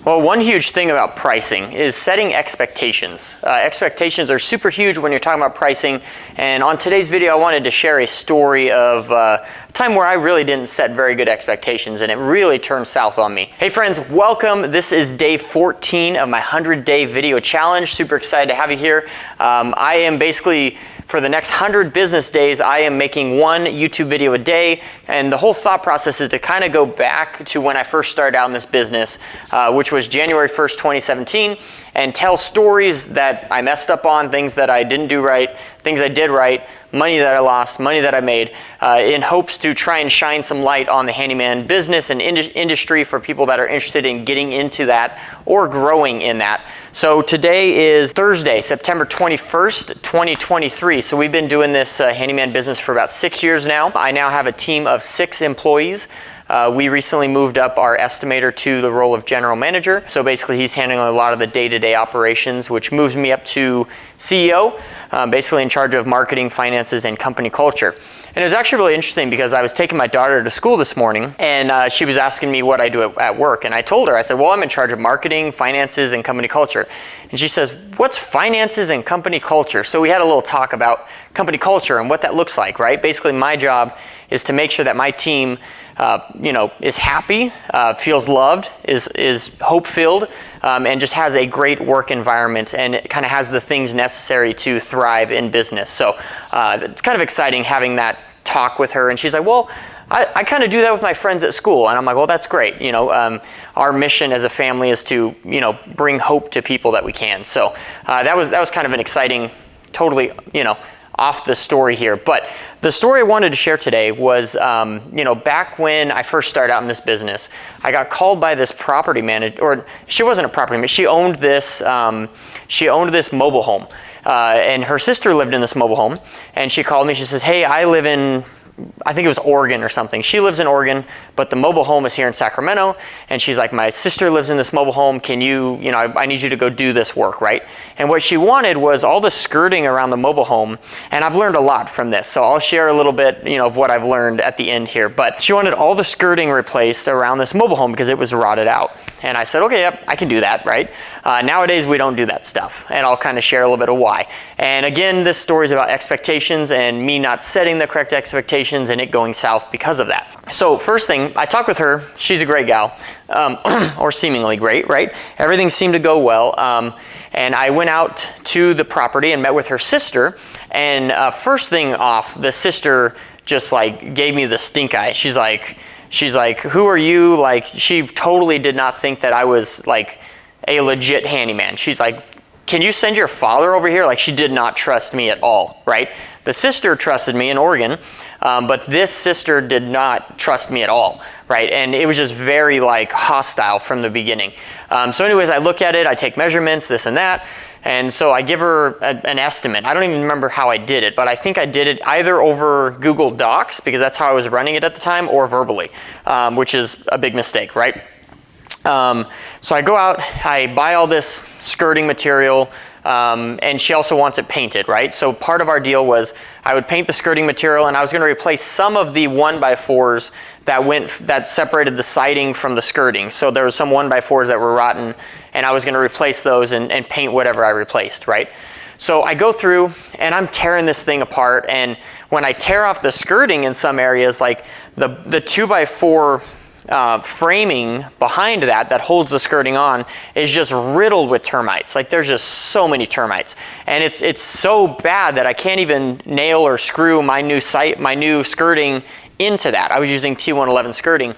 Well, one huge thing about pricing is setting expectations. Expectations are super huge when you're talking about pricing. And on today's video, I wanted to share a story of a time where I really didn't set very good expectations and it really turned south on me. Hey friends, welcome. This is day 14 of my 100-day video challenge. Super excited to have you here. I am basically, for the next 100 business days, I am making one YouTube video a day. And the whole thought process is to kind of go back to when I first started out in this business, which was January 1st, 2017, and tell stories that I messed up on, things that I didn't do right, things I did right, money that I lost, money that I made, in hopes to try and shine some light on the handyman business and industry for people that are interested in getting into that or growing in that. So today is Thursday, September 21st, 2023. So we've been doing this handyman business for about 6 years now. I now have a team of 6 employees. We recently moved up our estimator to the role of general manager. So basically he's handling a lot of the day-to-day operations, which moves me up to CEO, basically in charge of marketing, finances, and company culture. And it was actually really interesting because I was taking my daughter to school this morning and she was asking me what I do at work. And I told her, I said, well, I'm in charge of marketing, finances, and company culture. And she says, what's finances and company culture? So we had a little talk about company culture and what that looks like, right? Basically my job is to make sure that my team is happy, feels loved, is hope-filled, and just has a great work environment and it kind of has the things necessary to thrive in business. So it's kind of exciting having that talk with her. And she's like, well, I kind of do that with my friends at school. And I'm like, well, that's great. Our mission as a family is to, bring hope to people that we can. So that was kind of an exciting, totally, off the story here. But the story I wanted to share today was, back when I first started out in this business, I got called by this property manager, or she wasn't a property manager, she owned this mobile home. And her sister lived in this mobile home. And she called me, she says, hey, I live in, I think it was Oregon or something. She lives in Oregon, but the mobile home is here in Sacramento. And she's like, my sister lives in this mobile home. Can you, I need you to go do this work, right? And what she wanted was all the skirting around the mobile home. And I've learned a lot from this. So I'll share a little bit, of what I've learned at the end here. But she wanted all the skirting replaced around this mobile home because it was rotted out. And I said, okay, yep, I can do that, right? Nowadays, we don't do that stuff. And I'll kind of share a little bit of why. And again, this story is about expectations and me not setting the correct expectations and it going south because of that. So first thing, I talked with her. She's a great gal, or seemingly great, right? Everything seemed to go well. And I went out to the property and met with her sister. And first thing off, the sister just like gave me the stink eye. She's like, who are you? Like, she totally did not think that I was like a legit handyman. She's like, can you send your father over here? Like, she did not trust me at all, right? The sister trusted me in Oregon, but this sister did not trust me at all, right? And it was just very like hostile from the beginning. So anyways, I look at it, I take measurements, this and that. And so I give her an estimate. I don't even remember how I did it, but I think I did it either over Google Docs, because that's how I was running it at the time, or verbally, which is a big mistake, right? So I go out, I buy all this skirting material, and she also wants it painted, right? So part of our deal was I would paint the skirting material and I was going to replace some of the 1x4s that separated the siding from the skirting. So there was some 1x4s that were rotten and I was going to replace those and paint whatever I replaced, right? So I go through and I'm tearing this thing apart, and when I tear off the skirting in some areas, like the 2x4 framing behind that holds the skirting on is just riddled with termites. Like, there's just so many termites, and it's so bad that I can't even nail or screw my new skirting into that. I was using T111 skirting.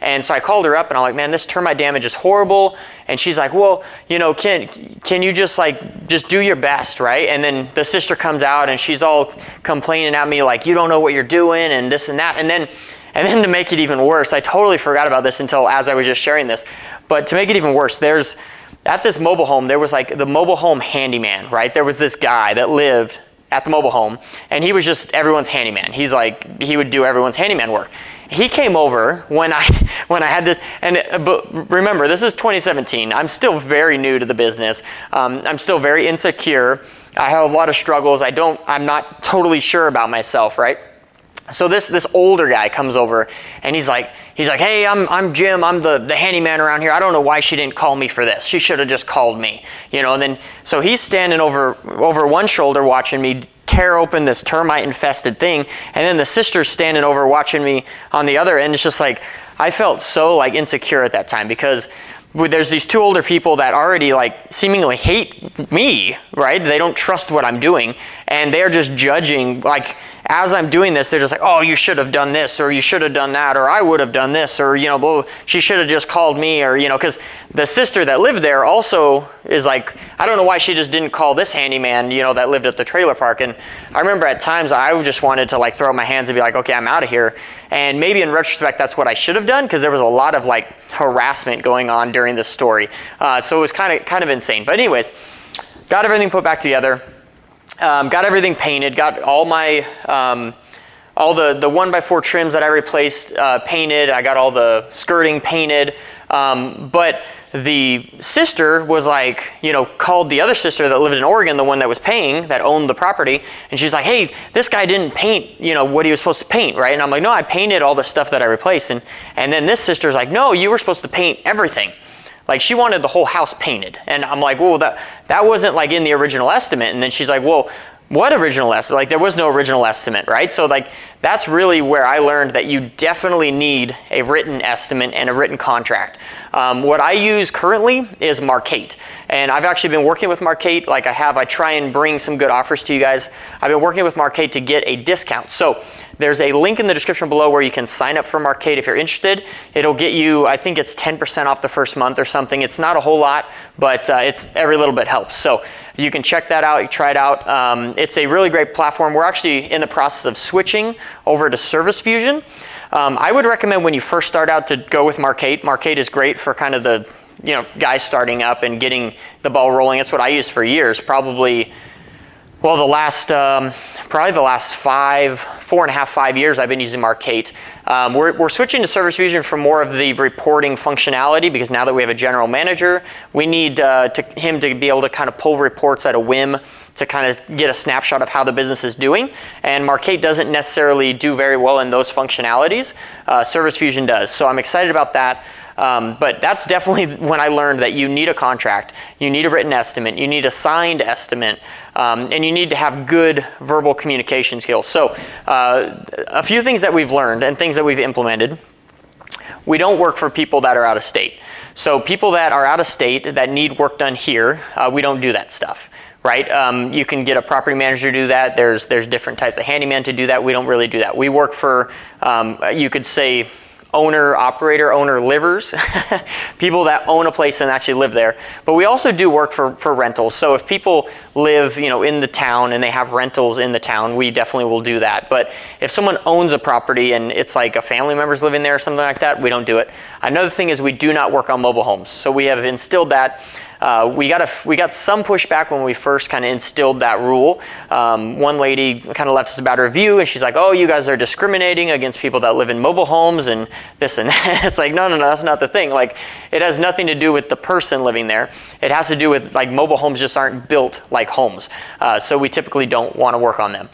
And so I called her up and I'm like, man, this termite damage is horrible. And she's like, well, can you just do your best, right? And then the sister comes out and she's all complaining at me like, you don't know what you're doing and this and that. And then to make it even worse, I totally forgot about this until as I was just sharing this. But to make it even worse, at this mobile home, there was like the mobile home handyman, right? There was this guy that lived at the mobile home, and he was just everyone's handyman. He's like, he would do everyone's handyman work. He came over when I had this, but remember, this is 2017. I'm still very new to the business. I'm still very insecure. I have a lot of struggles. I'm not totally sure about myself, right? So this older guy comes over and he's like, he's like, hey, I'm Jim. I'm the handyman around here. I don't know why she didn't call me for this. She should have just called me, and then, so he's standing over one shoulder watching me tear open this termite infested thing. And then the sister's standing over watching me on the other end. It's just like, I felt so like insecure at that time because there's these two older people that already like seemingly hate me, right? They don't trust what I'm doing, and they're just judging. Like as I'm doing this, they're just like, oh, you should have done this, or you should have done that, or I would have done this, or she should have just called me, or because the sister that lived there also is like, I don't know why she just didn't call this handyman, that lived at the trailer park. And I remember at times I just wanted to like throw up my hands and be like, okay, I'm out of here. And maybe in retrospect, that's what I should have done, because there was a lot of like harassment going on during this story. So it was kind of insane. But anyways, got everything put back together, got everything painted, got all my all the 1x4 trims that I replaced painted. I got all the skirting painted, but the sister was like, called the other sister that lived in Oregon, the one that was paying, that owned the property, and she's like, hey, this guy didn't paint, what he was supposed to paint, right? And I'm like, no, I painted all the stuff that I replaced. And then this sister's like, no, you were supposed to paint everything. Like she wanted the whole house painted. And I'm like, well, that wasn't like in the original estimate. And then she's like, well, what original estimate? Like there was no original estimate, right? So like that's really where I learned that you definitely need a written estimate and a written contract. What I use currently is Marcate, and I've actually been working with Marcate. Like I try and bring some good offers to you guys. I've been working with Marcate to get a discount. So there's a link in the description below where you can sign up for Marcate if you're interested. It'll get you, I think it's 10% off the first month or something. It's not a whole lot, but it's every little bit helps. So you can check that out, you try it out. It's a really great platform. We're actually in the process of switching over to Service Fusion. I would recommend when you first start out to go with Marcate. Marcate is great for kind of the guys starting up and getting the ball rolling. It's what I used for years, probably the last 4.5, 5 years I've been using Marcate. We're switching to Service Fusion for more of the reporting functionality, because now that we have a general manager, we need him to be able to kind of pull reports at a whim to kind of get a snapshot of how the business is doing. And Marcate doesn't necessarily do very well in those functionalities. Service Fusion does. So I'm excited about that. But that's definitely when I learned that you need a contract, you need a written estimate, you need a signed estimate, and you need to have good verbal communication skills. So a few things that we've learned and things that we've implemented. We don't work for people that are out of state. So people that are out of state that need work done here, we don't do that stuff. Right? You can get a property manager to do that. There's different types of handyman to do that. We don't really do that. We work for, you could say, owner livers, people that own a place and actually live there. But we also do work for rentals. So if people live, in the town and they have rentals in the town, we definitely will do that. But if someone owns a property and it's like a family member's living there or something like that, we don't do it. Another thing is we do not work on mobile homes. So we have instilled that. We got some pushback when we first kind of instilled that rule. One lady kind of left us a bad review, and she's like, oh, you guys are discriminating against people that live in mobile homes and this and that. It's like, no, that's not the thing. Like, it has nothing to do with the person living there. It has to do with, like, mobile homes just aren't built like homes. So we typically don't want to work on them.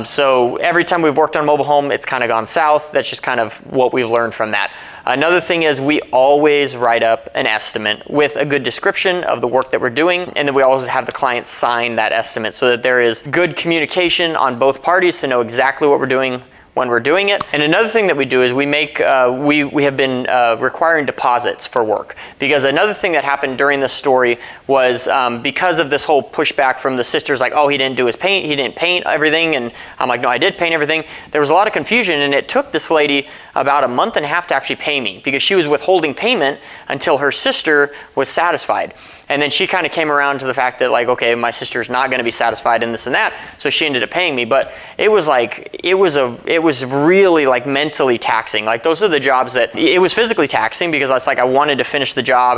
So every time we've worked on a mobile home, it's kind of gone south. That's just kind of what we've learned from that. Another thing is we always write up an estimate with a good description of the work that we're doing, and then we always have the client sign that estimate so that there is good communication on both parties to know exactly what we're doing when we're doing it. And another thing that we do is we make we have been requiring deposits for work, because another thing that happened during this story was because of this whole pushback from the sisters, like, oh, he didn't do his paint, he didn't paint everything, and I'm like, no, I did paint everything. There was a lot of confusion, and it took this lady about a month and a half to actually pay me, because she was withholding payment until her sister was satisfied. And then she kind of came around to the fact that, like, okay, my sister's not going to be satisfied in this and that, so she ended up paying me. But it was like, it was really like mentally taxing. Like, those are the jobs that, it was physically taxing because it's like I wanted to finish the job,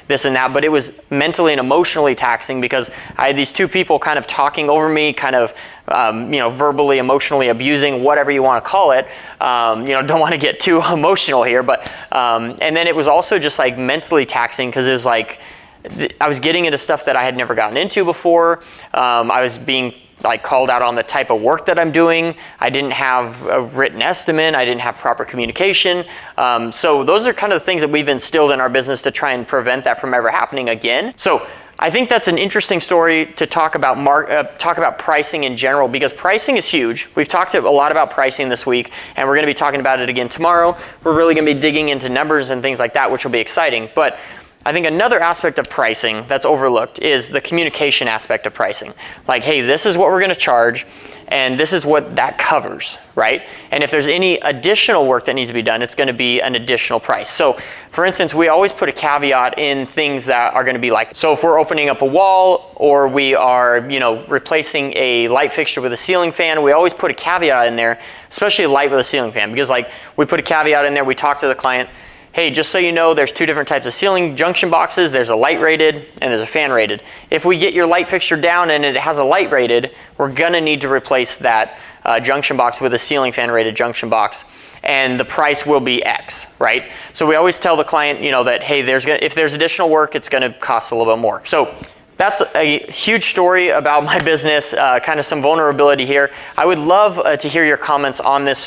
this and that, but it was mentally and emotionally taxing because I had these two people kind of talking over me, kind of verbally, emotionally abusing, whatever you want to call it. Don't want to get too emotional here, but and then it was also just like mentally taxing because it was like I was getting into stuff that I had never gotten into before. I was being like called out on the type of work that I'm doing. I didn't have a written estimate. I didn't have proper communication. So those are kind of the things that we've instilled in our business to try and prevent that from ever happening again. So I think that's an interesting story to talk about pricing in general, because pricing is huge. We've talked a lot about pricing this week, and we're going to be talking about it again tomorrow. We're really going to be digging into numbers and things like that, which will be exciting. But I think another aspect of pricing that's overlooked is the communication aspect of pricing. Like, hey, this is what we're going to charge, and this is what that covers, right? And if there's any additional work that needs to be done, it's going to be an additional price. So, for instance, we always put a caveat in things that are going to be like, so if we're opening up a wall or we are, replacing a light fixture with a ceiling fan, we always put a caveat in there, especially a light with a ceiling fan, because like we put a caveat in there, we talk to the client, hey, just so you know, there's two different types of ceiling junction boxes. There's a light rated and there's a fan rated. If we get your light fixture down and it has a light rated, we're gonna need to replace that junction box with a ceiling fan rated junction box, and the price will be X, right? So we always tell the client, that, hey, if there's additional work, it's gonna cost a little bit more. So that's a huge story about my business, kind of some vulnerability here. I would love to hear your comments on this story.